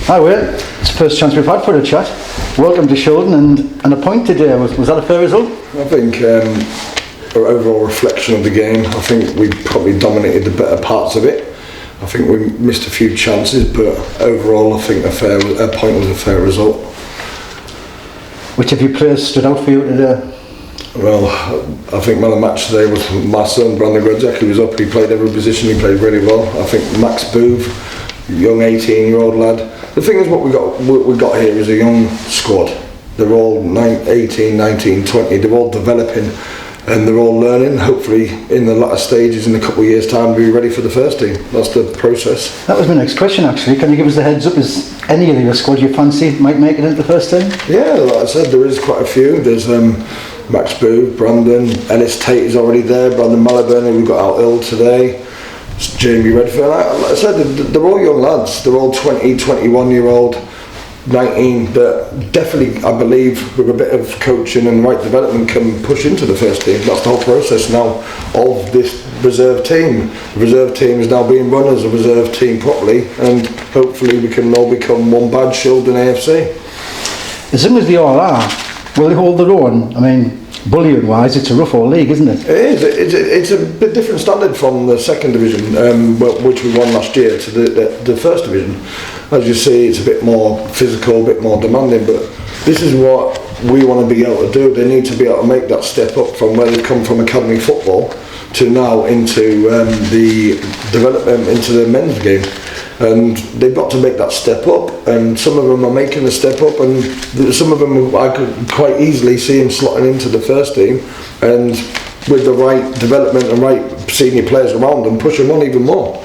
Hi Will, it's the first chance we've had for a chat. Welcome to Shildon and a point today. Was that a fair result? I think our overall reflection of the game, I think we probably dominated the better parts of it. I think we missed a few chances, but overall I think a point was a fair result. Which of your players stood out for you today? Well, I think man of the match today was my son, Wilf Gredziak. He was up, he played every position, he played really well. I think Max Booth, young 18-year-old lad. The thing is, what we got here is a young squad. They're all 18, 19, 20, they're all developing and they're all learning. Hopefully in the latter stages, in a couple of years' time, we'll be ready for the first team. That's the process. That was my next question actually. Can you give us the heads up? Is any of your squad you fancy might make it into the first team? Yeah, like I said, there is quite a few. There's Max Booth, Brandon, Ellis Tate is already there, Brandon Maliburney, we've got out ill today, Jamie Redfield. Like I said, they're all young lads, they're all 20, 21-year-old, 19, that definitely, I believe, with a bit of coaching and right development can push into the first team. That's the whole process now of this reserve team. The reserve team is now being run as a reserve team properly, and hopefully we can all become one badge Shildon AFC. As soon as they all are, will they hold their own? I mean, bullying wise, it's a rough old league, isn't it? It is. It's a bit different standard from the second division, which we won last year, to the first division. As you see, it's a bit more physical, a bit more demanding, but this is what we want to be able to do. They need to be able to make that step up from where they've come from academy football to now into the development into the men's game. And they've got to make that step up, and some of them are making the step up, and some of them I could quite easily see them slotting into the first team, and with the right development and right senior players around them, push them on even more.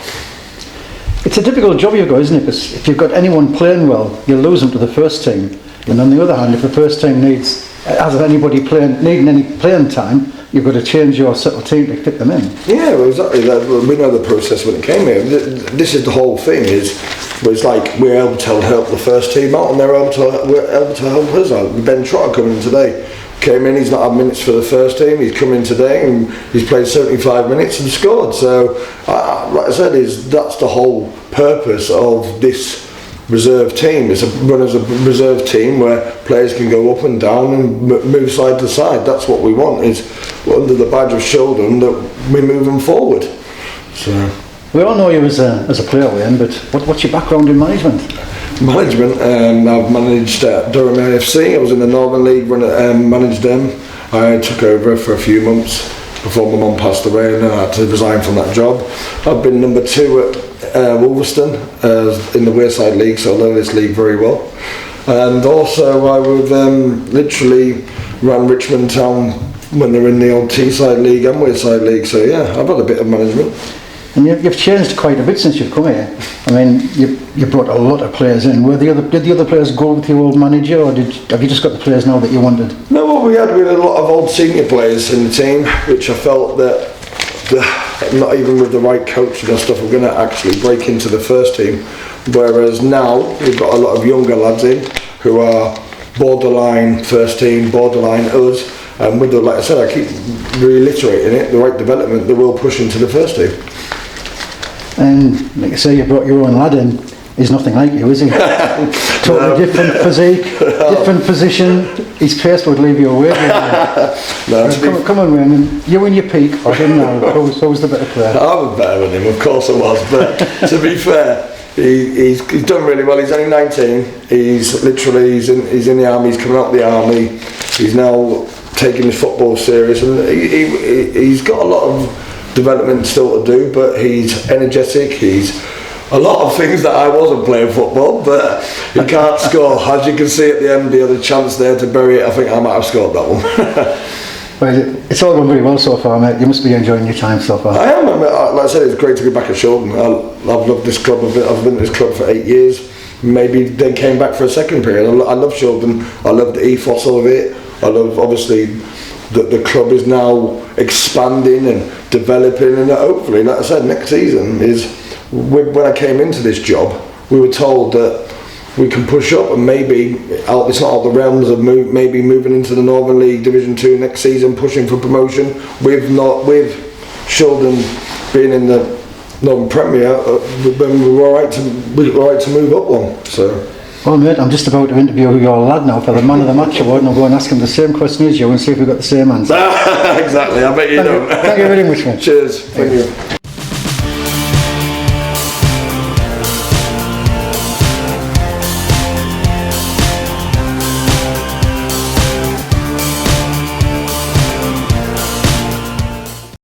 It's a difficult job you've got, isn't it? Because if you've got anyone playing well, you'll lose them to the first team, and on the other hand, if the first team has anybody needing any playing time, you've got to change your settled team to fit them in. Yeah, well, exactly. We know the process when it came here. This is the whole thing. It's like we're able to help the first team out, and we're able to help us out. Ben Trotter coming in today. Came in, he's not had minutes for the first team, he's come in today and he's played 75 minutes and scored. So, like I said, that's the whole purpose of this reserve team. It's run as a reserve team where players can go up and down and move side to side. That's what we want, is under the badge of Shildon that we move them forward. So we all know you as a player, Wayne, but what's your background in management? I've managed Durham AFC. I was in the Northern League when I managed them. I took over for a few months before my mum passed away, and I had to resign from that job. I've been number 2 at Wolverston in the Wearside League, so I know this league very well. And also I would literally ran Richmond Town when they were in the old Teesside League and Wearside League, so yeah, I've had a bit of management. And you've changed quite a bit since you've come here. I mean, you brought a lot of players in. Did the other players go with your old manager, or have you just got the players now that you wanted? No, what we had a lot of old senior players in the team, which I felt that not even with the right coaching and stuff, we're going to actually break into the first team. Whereas now we've got a lot of younger lads in who are borderline first team, borderline us. And with like I said, I keep reiterating it, the right development, they will push into the first team. And like I say, you brought your own lad in. He's nothing like you, is he? Totally different physique, different position. His pace would leave you away. Come on, Wayne. You in your peak, or him now? Who was the better player? I was better than him, of course I was. But to be fair, he's done really well. He's only 19. He's in the army. He's coming out of the army. He's now taking his football serious, and he's got a lot of development still to do, but he's energetic. He's a lot of things that I wasn't playing football, but he can't score. As you can see at the end, the other chance there to bury it, I think I might have scored that one. Well, it's all gone very well so far, mate. You must be enjoying your time so far. I am. Like I said, it's great to be back at Shildon. I've loved this club. I've been at this club for 8 years. Maybe they came back for a second period. I love Shildon. I love the ethos of it. I love, obviously, that the club is now expanding and developing, and hopefully, like I said, next season when I came into this job, we were told that we can push up, and maybe it's not out the realms of maybe moving into the Northern League Division 2 next season, pushing for promotion. With Shildon being in the non-Premier, when we were all right to move up one. So. Well, mate, I'm just about to interview your lad now for the Man of the Match award, and I'll go and ask him the same question as you and see if we've got the same answer. Exactly, I bet you don't. Thank you very much, mate. Cheers. Thank you.